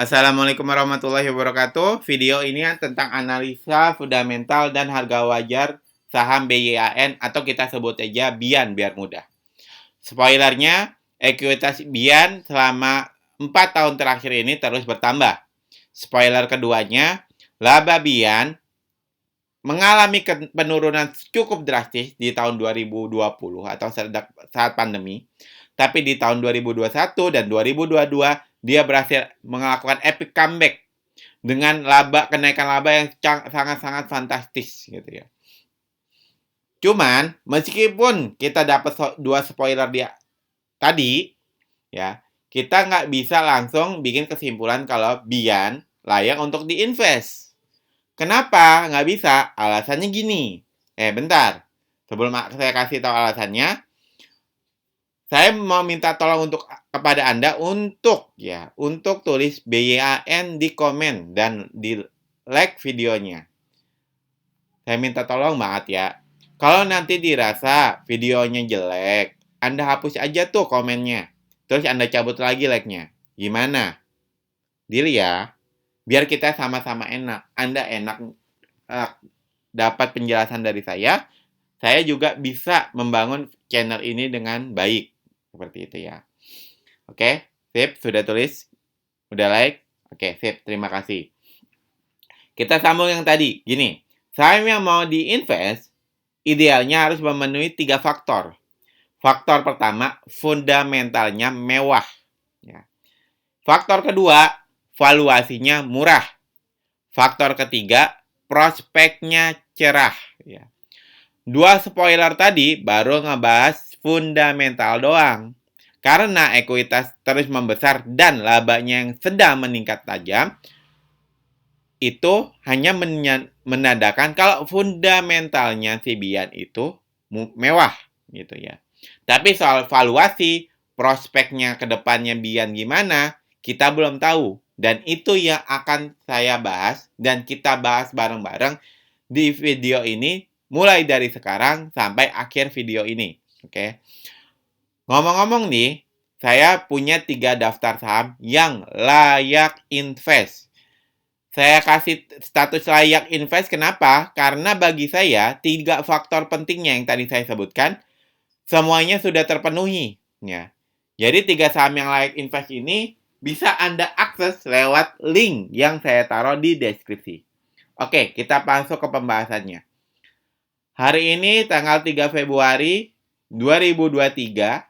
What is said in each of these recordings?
Assalamualaikum warahmatullahi wabarakatuh. Video ini tentang analisa fundamental dan harga wajar saham BYAN atau kita sebut aja BIAN biar mudah. Spoilernya, ekuitas BIAN selama 4 tahun terakhir ini terus bertambah. Spoiler keduanya, laba BIAN mengalami penurunan cukup drastis di tahun 2020 atau saat pandemi. Tapi di tahun 2021 dan 2022 dia berhasil melakukan epic comeback dengan kenaikan laba yang sangat-sangat fantastis gitu ya. Cuman meskipun kita dapat dua spoiler dia tadi ya, kita nggak bisa langsung bikin kesimpulan kalau BIAN layak untuk diinvest. Kenapa nggak bisa? Alasannya gini. Bentar. Sebelum saya kasih tahu alasannya, saya mau minta tolong kepada Anda untuk tulis BYAN di komen dan di like videonya. Saya minta tolong banget ya. Kalau nanti dirasa videonya jelek, Anda hapus aja tuh komennya. Terus Anda cabut lagi like-nya. Gimana? Deal ya? Biar kita sama-sama enak. Anda enak dapat penjelasan dari saya juga bisa membangun channel ini dengan baik. Seperti itu ya. Oke, sip, sudah tulis? Udah like? Oke, sip, terima kasih. Kita sambung yang tadi. Gini, saham yang mau diinvest, idealnya harus memenuhi 3 faktor. Faktor pertama, fundamentalnya mewah. Ya. Faktor kedua, valuasinya murah. Faktor ketiga, prospeknya cerah. Ya. Dua spoiler tadi baru ngebahas fundamental doang. Karena ekuitas terus membesar dan labanya yang sedang meningkat tajam, itu hanya menandakan kalau fundamentalnya si BIAN itu mewah gitu ya. Tapi soal valuasi, prospeknya ke depannya BIAN gimana, kita belum tahu. Dan itu yang akan saya bahas dan kita bahas bareng-bareng di video ini mulai dari sekarang sampai akhir video ini. Oke. Ngomong-ngomong nih, saya punya 3 daftar saham yang layak invest. Saya kasih status layak invest kenapa? Karena bagi saya 3 faktor pentingnya yang tadi saya sebutkan semuanya sudah terpenuhi. Ya. Jadi 3 saham yang layak invest ini bisa Anda akses lewat link yang saya taruh di deskripsi. Oke, kita masuk ke pembahasannya. Hari ini tanggal 3 Februari 2023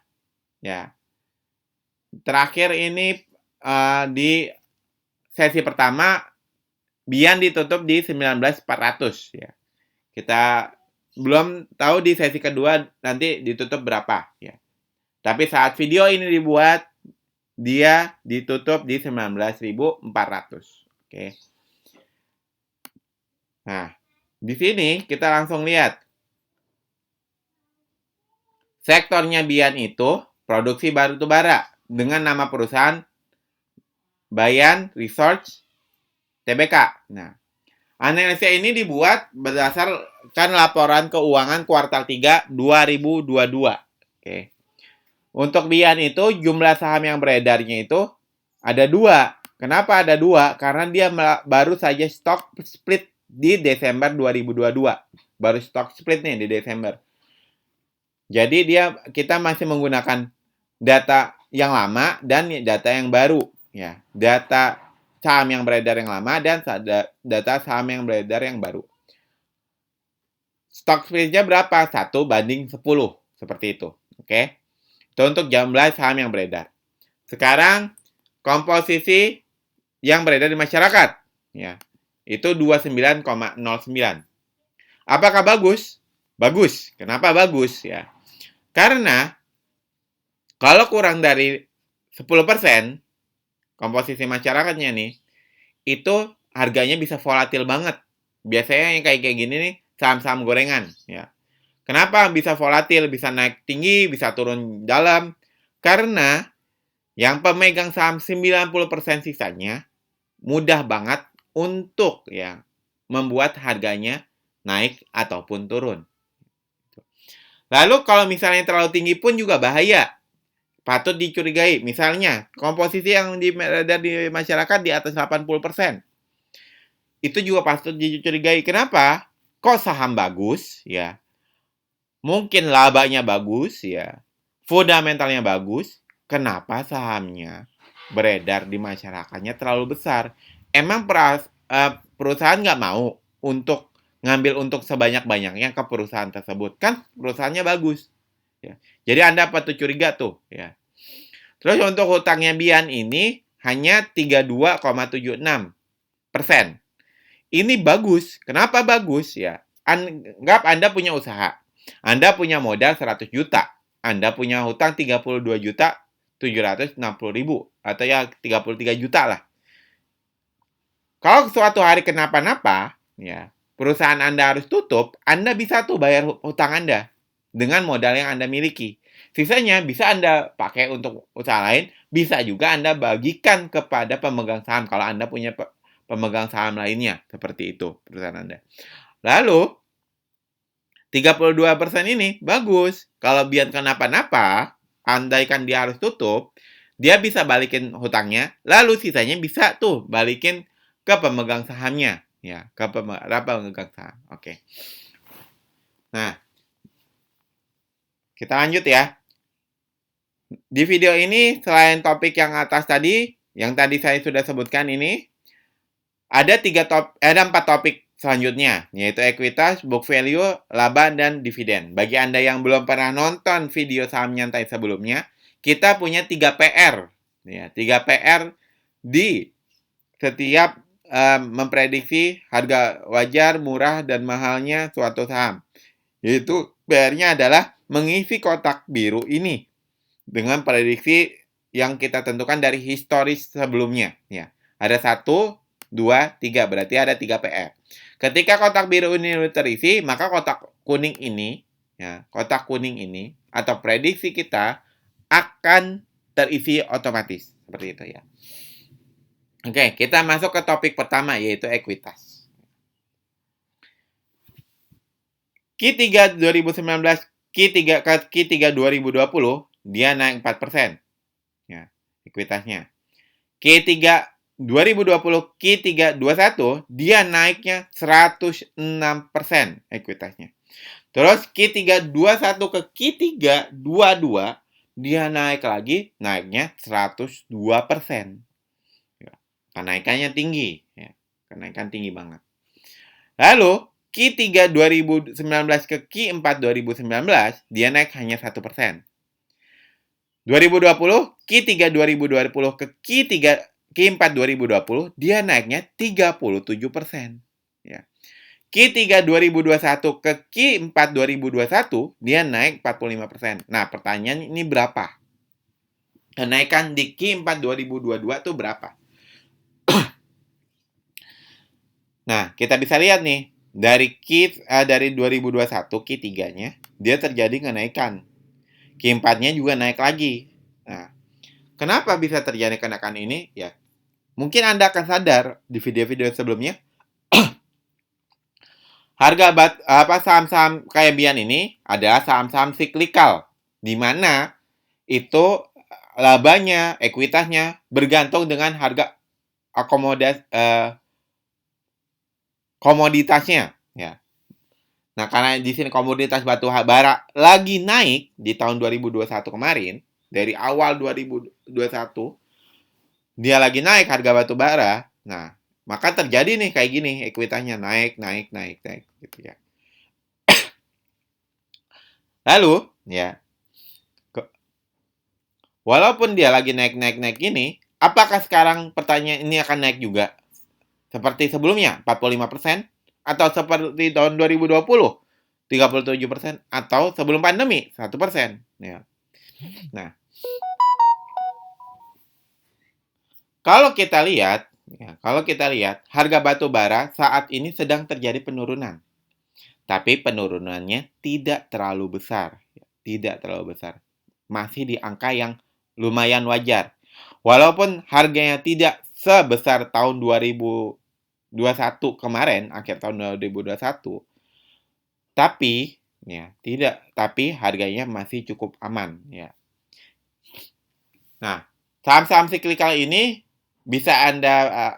ya. Terakhir ini di sesi pertama BIAN ditutup di 19.400 ya. Kita belum tahu di sesi kedua nanti ditutup berapa ya. Tapi saat video ini dibuat dia ditutup di 19.400. Oke. Nah, di sini kita langsung lihat. Sektornya BIAN itu produksi batu bara dengan nama perusahaan Bayan Research Tbk. Nah, analisa ini dibuat berdasarkan laporan keuangan kuartal 3 2022. Oke. Untuk BIAN itu jumlah saham yang beredarnya itu ada 2. Kenapa ada 2? Karena dia baru saja stock split di Desember 2022. Baru stock split nih di Desember. Jadi kita masih menggunakan data yang lama dan data yang baru. Ya, data saham yang beredar yang lama dan data saham yang beredar yang baru. Stock splitnya berapa? 1:10. Seperti itu. Oke. Itu untuk jumlah saham yang beredar. Sekarang, komposisi yang beredar di masyarakat. Ya, itu 29,09. Apakah bagus? Bagus. Kenapa bagus? Ya. Karena, kalau kurang dari 10%, komposisi masyarakatnya nih, itu harganya bisa volatil banget. Biasanya yang kayak gini nih, saham-saham gorengan. Ya. Kenapa bisa volatil, bisa naik tinggi, bisa turun dalam? Karena yang pemegang saham 90% sisanya mudah banget untuk ya membuat harganya naik ataupun turun. Lalu kalau misalnya terlalu tinggi pun juga bahaya. patut dicurigai. Misalnya, komposisi yang beredar di masyarakat di atas 80%. Itu juga patut dicurigai. Kenapa? Kok saham bagus, ya? Mungkin labanya bagus, ya. Fundamentalnya bagus. Kenapa sahamnya beredar di masyarakatnya terlalu besar? Emang perusahaan nggak mau untuk ngambil untuk sebanyak-banyaknya ke perusahaan tersebut? Kan perusahaannya bagus. Ya. Jadi Anda patut curiga tuh. Ya. Terus untuk hutangnya Bian ini hanya 32,76%. Ini bagus. Kenapa bagus? Ya, anggap Anda punya usaha. Anda punya modal 100 juta. Anda punya hutang 32 juta 760 ribu. Atau ya 33 juta lah. Kalau suatu hari kenapa-napa, ya, perusahaan Anda harus tutup, Anda bisa tuh bayar hutang Anda dengan modal yang Anda miliki. Sisanya bisa Anda pakai untuk usaha lain, bisa juga Anda bagikan kepada pemegang saham kalau Anda punya pemegang saham lainnya, seperti itu perusahaan Anda. Lalu 32% ini bagus. Kalau biar kenapa-napa, andaikan dia harus tutup, dia bisa balikin hutangnya, lalu sisanya bisa tuh balikin ke pemegang sahamnya, ya, ke pemegang saham. Oke. Nah, kita lanjut ya. Di video ini selain topik yang atas tadi, yang tadi saya sudah sebutkan ini, ada 4 topik selanjutnya, yaitu ekuitas, book value, laba, dan dividen. Bagi Anda yang belum pernah nonton video saham nyantai sebelumnya, kita punya 3 PR. Ya, 3 PR di setiap memprediksi harga wajar, murah, dan mahalnya suatu saham. Yaitu PR-nya adalah mengisi kotak biru ini dengan prediksi yang kita tentukan dari historis sebelumnya. Ya, ada 1, 2, 3, berarti ada 3 PR. Ketika kotak biru ini terisi, maka kotak kuning ini, ya, kotak kuning ini atau prediksi kita akan terisi otomatis, seperti itu ya. Oke, kita masuk ke topik pertama, yaitu ekuitas. Q3 2019, Q3 2020, dia naik 4%. Ya, ekuitasnya. Q3 2020, Q3 21, dia naiknya 106% ekuitasnya. Terus Q3 21 ke Q3 22, dia naik lagi, naiknya 102%. Ya, kenaikannya tinggi. Ya, kenaikan tinggi banget. Lalu, Q3 2019 ke Q4 2019, dia naik hanya 1%. 2020, Q3 2020 ke Q4 2020, dia naiknya 37%. Ya. Q3 2021 ke Q4 2021, dia naik 45%. Nah, pertanyaan ini berapa? Kenaikan di Q4 2022 itu berapa? Nah, kita bisa lihat nih, dari 2021 Q3-nya, dia terjadi kenaikan. Q4-nya juga naik lagi. Nah, kenapa bisa terjadi kenaikan ini? Ya, mungkin Anda akan sadar di video-video sebelumnya, harga saham-saham kayak Bian ini adalah saham-saham siklikal, di mana itu labanya, ekuitasnya bergantung dengan harga komoditasnya. Ya. Nah, karena di sini komoditas batu bara lagi naik di tahun 2021 kemarin, dari awal 2021, dia lagi naik harga batu bara. Nah, maka terjadi nih kayak gini, ekuitasnya naik gitu ya. Lalu, ya, walaupun dia lagi naik ini, apakah sekarang pertanyaan ini akan naik juga? Seperti sebelumnya, 45%? Atau seperti tahun 2020, 37%? Atau sebelum pandemi, 1%? Ya. Nah, kalau kita lihat, harga batu bara saat ini sedang terjadi penurunan. Tapi penurunannya tidak terlalu besar. Masih di angka yang lumayan wajar. Walaupun harganya tidak sebesar tahun 2021 kemarin, akhir tahun 2021, tapi harganya masih cukup aman, ya. Nah, saham-saham siklikal ini bisa Anda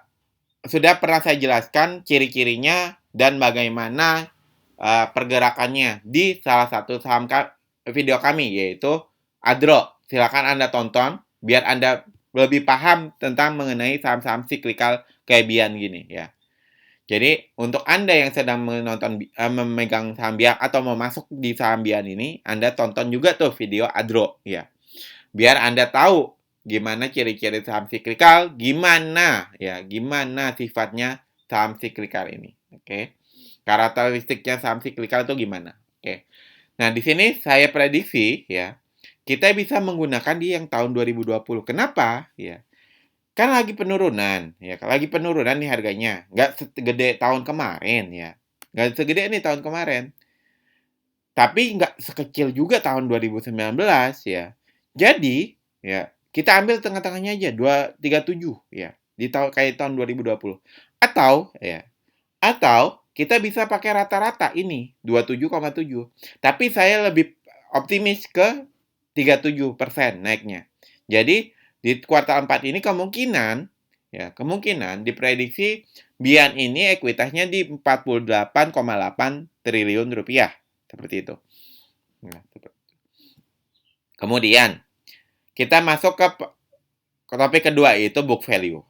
sudah pernah saya jelaskan ciri-cirinya dan bagaimana pergerakannya di salah satu saham video kami, yaitu Adro. Silakan Anda tonton biar Anda lebih paham tentang mengenai saham-saham siklikal kayak Bian gini ya. Jadi untuk Anda yang sedang memegang saham Bian atau mau masuk di saham Bian ini, Anda tonton juga tuh video Adro ya. Biar Anda tahu gimana ciri-ciri saham siklikal, gimana sifatnya saham siklikal ini. Oke. Karakteristiknya saham siklikal itu gimana? Oke. Nah, di sini saya prediksi ya, kita bisa menggunakan di yang tahun 2020. Kenapa? Ya. Kan lagi penurunan, ya. Lagi penurunan nih harganya. Nggak segede tahun kemarin, ya. Nggak segede nih tahun kemarin. Tapi nggak sekecil juga tahun 2019, ya. Jadi, ya, kita ambil tengah-tengahnya aja, 237, ya. Di kayak tahun 2020. Atau kita bisa pakai rata-rata ini, 27,7. Tapi saya lebih optimis ke 37% naiknya. Jadi, di kuartal 4 ini kemungkinan diprediksi Bian ini ekuitasnya di 48,8 triliun rupiah. Seperti itu. Nah, kemudian, kita masuk ke topik kedua, yaitu book value.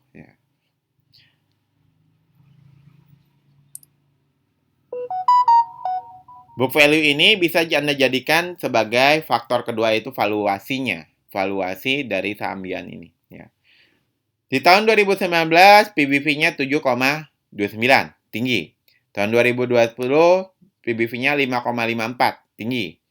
Book value ini bisa Anda jadikan sebagai faktor kedua, yaitu valuasinya. Valuasi dari saham Bian ini. Ya. Di tahun 2019, PBV-nya 7,29, tinggi. Tahun 2020, PBV-nya 5,54, tinggi.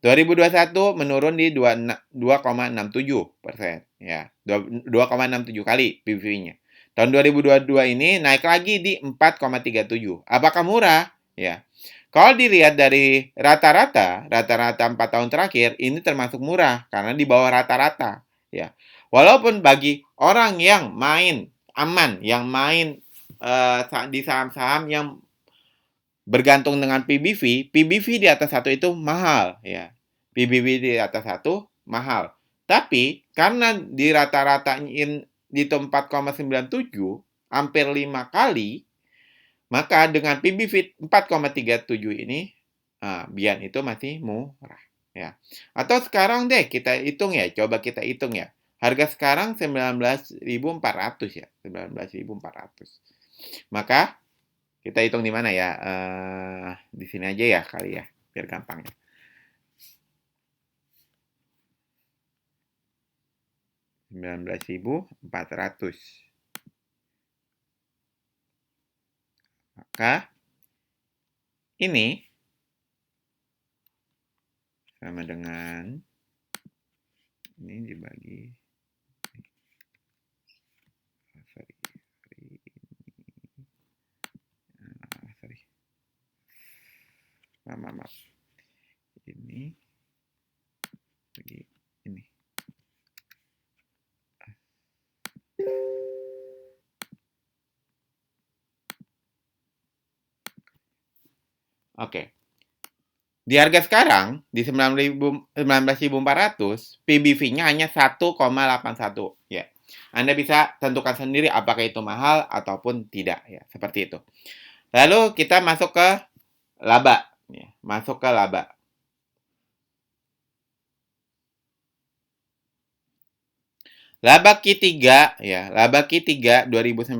2021 menurun di 2,67%. Ya, 2,67 kali PBV-nya. Tahun 2022 ini naik lagi di 4,37. Apakah murah? Ya. Kalau dilihat dari rata-rata 4 tahun terakhir, ini termasuk murah karena di bawah rata-rata. Ya. Walaupun bagi orang yang main aman, yang main di saham-saham yang bergantung dengan PBV di atas 1 itu mahal. Ya. PBV di atas 1 mahal. Tapi karena di rata-ratain di 4,97, hampir 5 kali, maka dengan PBV 4,37 ini, Bian itu masih murah. Ya. Atau sekarang deh kita hitung ya, coba kita hitung ya. Harga sekarang 19.400 ya, 19.400. Maka kita hitung di mana ya? Di sini aja ya kali ya, biar gampang ya. $19.400. Maka ini sama dengan ini dibagi maaf. Ini bagi ini. Oke. Di harga sekarang, di 19.400, PBV-nya hanya 1,81. Ya. Anda bisa tentukan sendiri apakah itu mahal ataupun tidak. Ya, seperti itu. Lalu kita masuk ke laba. Ya, masuk ke laba. Laba Q3, ya, laba Q3 2019.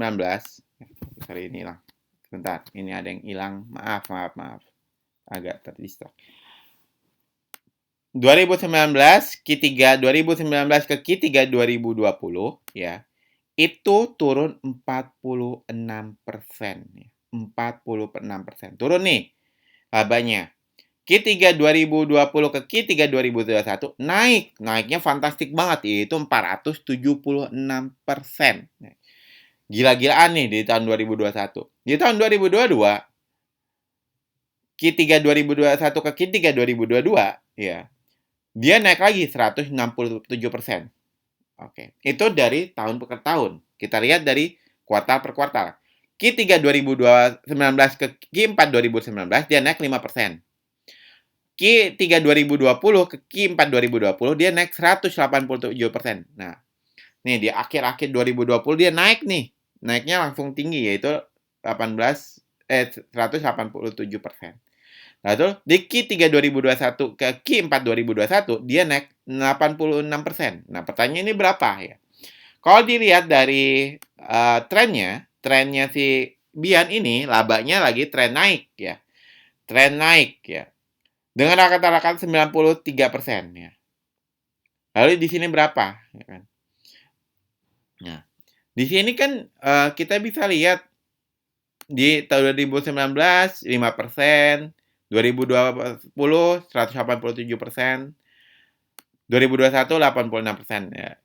Sorry, ini hilang. Sebentar, ini ada yang hilang. Maaf. Agak terdistrak. 2019 Q3 2019 ke Q3 2020 ya. Itu turun 46%. 46%. Turun nih labanya. Q3 2020 ke Q3 2021 naik. Naiknya fantastik banget, yaitu 476%. Gila-gilaan nih di tahun 2021. Di tahun 2022, Q3 2021 ke Q3 2022, ya, dia naik lagi 167%. Oke, itu dari tahun per tahun. Kita lihat dari kuartal per kuartal. Q3 2019 ke Q4 2019 dia naik 5%. Q3 2020 ke Q4 2020 dia naik 187%. Nah, Nih di akhir-akhir 2020 dia naik nih. Naiknya langsung tinggi yaitu 187%. Lalu di Q3 2021 ke Q4 2021 dia naik 86%. Nah, pertanyaan ini berapa ya? Kalau dilihat dari trennya si Bian ini labanya lagi tren naik ya. Tren naik ya. Dengan rata-rata 93% ya. Lalu di sini berapa ya kan? Nah, di sini kan kita bisa lihat di tahun 2019 5%, 2020 187%, 2021 86% ya.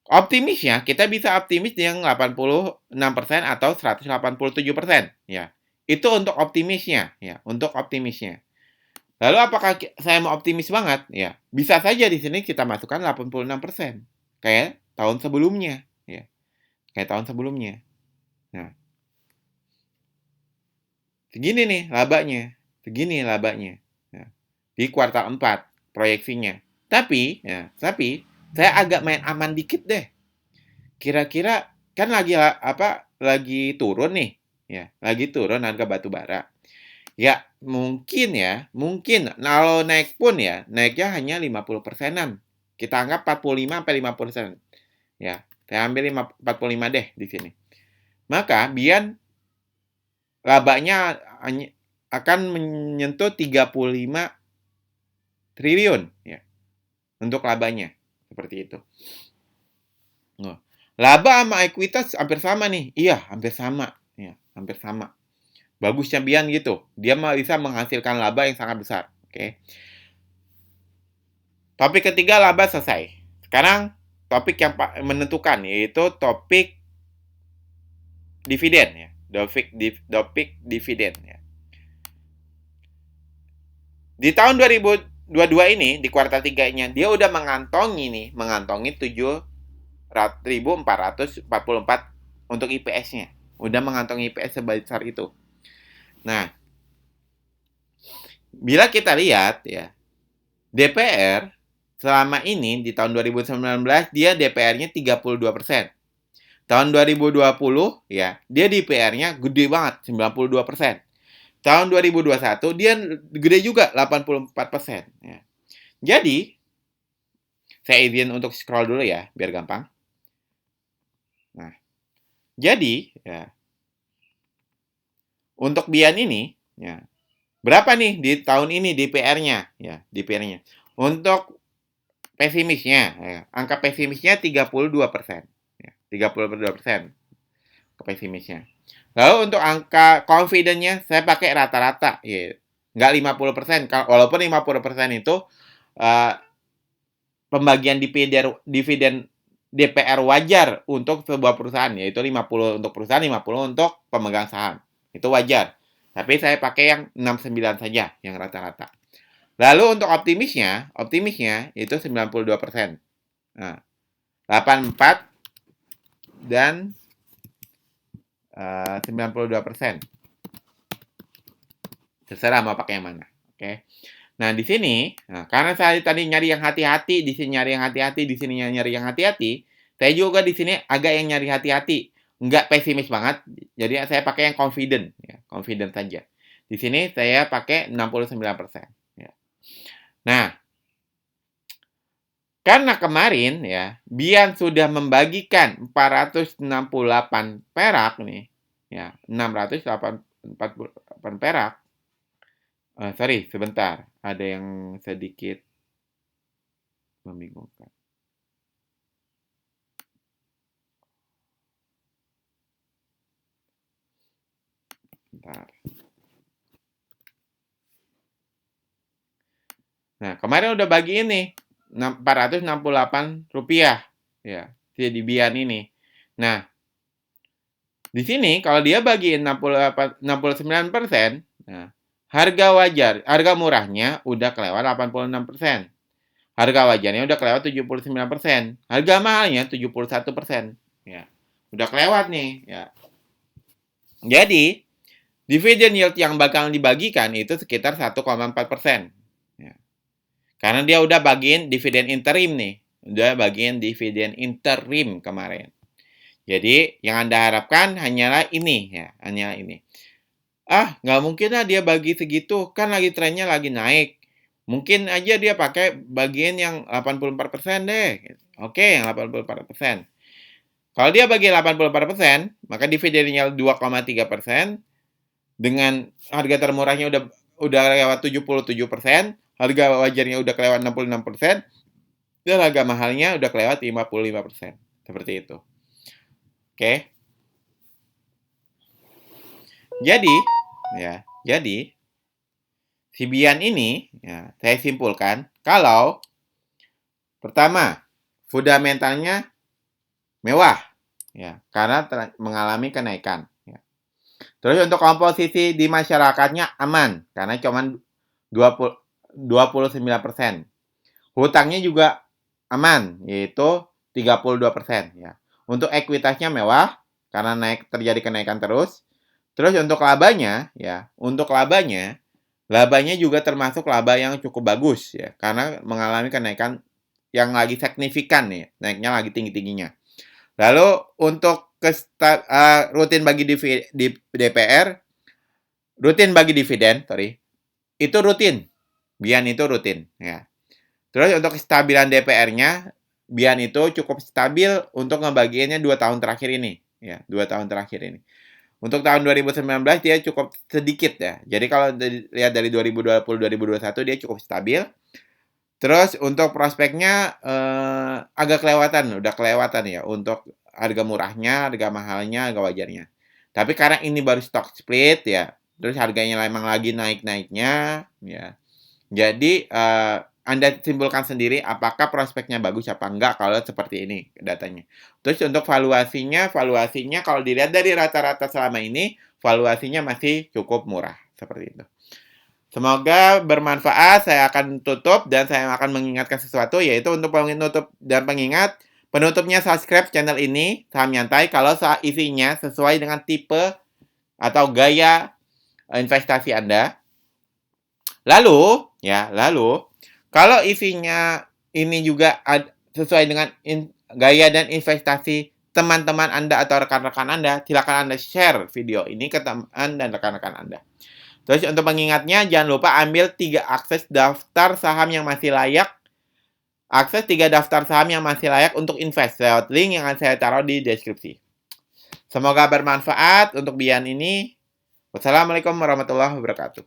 Optimisnya kita bisa optimis yang 86% atau 187% ya. Itu untuk optimisnya ya, untuk optimisnya. Lalu apakah saya mau optimis banget? Ya, bisa saja di sini kita masukkan 86%. Kayak tahun sebelumnya, ya. Kayak tahun sebelumnya. Nah, segini nih labanya. Segini labanya. Ya. Di kuartal 4 proyeksinya. Tapi saya agak main aman dikit deh. Kira-kira kan lagi turun nih, ya. Lagi turun harga batu bara. Ya, mungkin kalau naik pun ya, naiknya hanya 50%-an. Kita anggap 45 sampai 50%. Ya, saya ambil 45 deh di sini. Maka Bian labanya akan menyentuh 35 triliun ya. Untuk labanya seperti itu. Laba sama ekuitas hampir sama nih. Iya, hampir sama ya, hampir sama. Bagusnya Bian gitu. Dia bisa menghasilkan laba yang sangat besar. Oke. Topik ketiga laba selesai. Sekarang topik yang menentukan yaitu topik dividen ya. Topik dividen ya. Di tahun 2022 ini di kuartal 3-nya dia udah mengantongi 7.444 untuk IPS-nya. Udah mengantongi IPS sebesar itu. Nah, bila kita lihat ya, DPR selama ini di tahun 2019 dia DPR-nya 32%. Tahun 2020 ya, dia DPR-nya gede banget 92%. Tahun 2021 dia gede juga 84%. Ya. Jadi, saya izin untuk scroll dulu ya, biar gampang. Nah, jadi ya, untuk Bian ini, ya, berapa nih di tahun ini DPR-nya? Ya, DPR-nya. Untuk pesimisnya, ya, angka pesimisnya 32%. Ya, 32% ke pesimisnya. Lalu untuk angka confident-nya saya pakai rata-rata, ya. Nggak 50%, walaupun 50% itu pembagian dividen DPR wajar untuk sebuah perusahaan, yaitu 50 untuk perusahaan, 50 untuk pemegang saham. Itu wajar. Tapi saya pakai yang 69 saja, yang rata-rata. Lalu untuk optimisnya itu 92%. Nah, 84 dan 92%. Terserah mau pakai yang mana. Oke. Nah, di sini, karena saya tadi nyari yang hati-hati, di sini nyari yang hati-hati, di sini nyari yang hati-hati, saya juga di sini agak yang nyari hati-hati. Nggak pesimis banget, jadi saya pakai yang confident. Ya, confident saja. Di sini saya pakai 69%. Ya. Nah, karena kemarin ya, Bian sudah membagikan 468 perak nih. Ya, 648 perak. Sorry, sebentar. Ada yang sedikit membingungkan. Bentar. Nah, kemarin udah bagi ini. Rp468. Ya, di Bian ini. Nah, di sini kalau dia bagiin 69%, nah, harga wajar, harga murahnya udah kelewat 86%. Harga wajarnya udah kelewat 79%. Harga mahalnya 71%. Ya. Udah kelewat nih, ya. Jadi, dividen yield yang bakal dibagikan itu sekitar 1,4%. Ya. Karena dia udah bagiin dividen interim nih. udah bagian dividen interim kemarin. Jadi yang Anda harapkan hanyalah ini ya, hanyalah ini. Nggak mungkin lah dia bagi segitu, kan lagi trennya lagi naik. Mungkin aja dia pakai bagian yang 84% deh. Oke, yang 84%. Kalau dia bagi 84%, maka dividennya 2,3%, dengan harga termurahnya udah lewat 77%, harga wajarnya udah kelewat 66%, dan harga mahalnya udah kelewat 55%. Seperti itu. Oke. Jadi si Bian ini ya, saya simpulkan kalau pertama, fundamentalnya mewah ya, karena mengalami kenaikan ya. Terus untuk komposisi di masyarakatnya aman karena cuma 29%. Hutangnya juga aman yaitu 32% ya. Untuk ekuitasnya mewah karena terjadi kenaikan terus. Terus untuk labanya ya, labanya juga termasuk laba yang cukup bagus ya, karena mengalami kenaikan yang lagi signifikan nih, naiknya lagi tinggi-tingginya. Lalu untuk rutin bagi DPR, rutin bagi dividen, itu rutin. Bian itu rutin ya. Terus untuk kestabilan DPR-nya, Bian itu cukup stabil untuk ngebagiannya 2 tahun terakhir ini ya, 2 tahun terakhir ini. Untuk tahun 2019 dia cukup sedikit ya. Jadi kalau lihat dari 2020-2021 dia cukup stabil. Terus untuk prospeknya agak udah kelewatan ya untuk harga murahnya, harga mahalnya, harga wajarnya. Tapi karena ini baru stock split ya, terus harganya memang lagi naik-naiknya ya. Jadi Anda simpulkan sendiri apakah prospeknya bagus apa enggak kalau seperti ini datanya. Terus untuk valuasinya kalau dilihat dari rata-rata selama ini, valuasinya masih cukup murah, seperti itu. Semoga bermanfaat. Saya akan tutup dan saya akan mengingatkan sesuatu, yaitu untuk penutup dan pengingat, penutupnya subscribe channel ini, Saham Nyantai, kalau isinya sesuai dengan tipe atau gaya investasi Anda. Lalu, kalau isinya ini juga sesuai dengan gaya dan investasi teman-teman Anda atau rekan-rekan Anda, silakan Anda share video ini ke teman dan rekan-rekan Anda. Terus untuk pengingatnya, jangan lupa ambil 3 akses daftar saham yang masih layak. Akses 3 daftar saham yang masih layak untuk invest lewat link yang saya taruh di deskripsi. Semoga bermanfaat untuk Bian ini. Wassalamualaikum warahmatullahi wabarakatuh.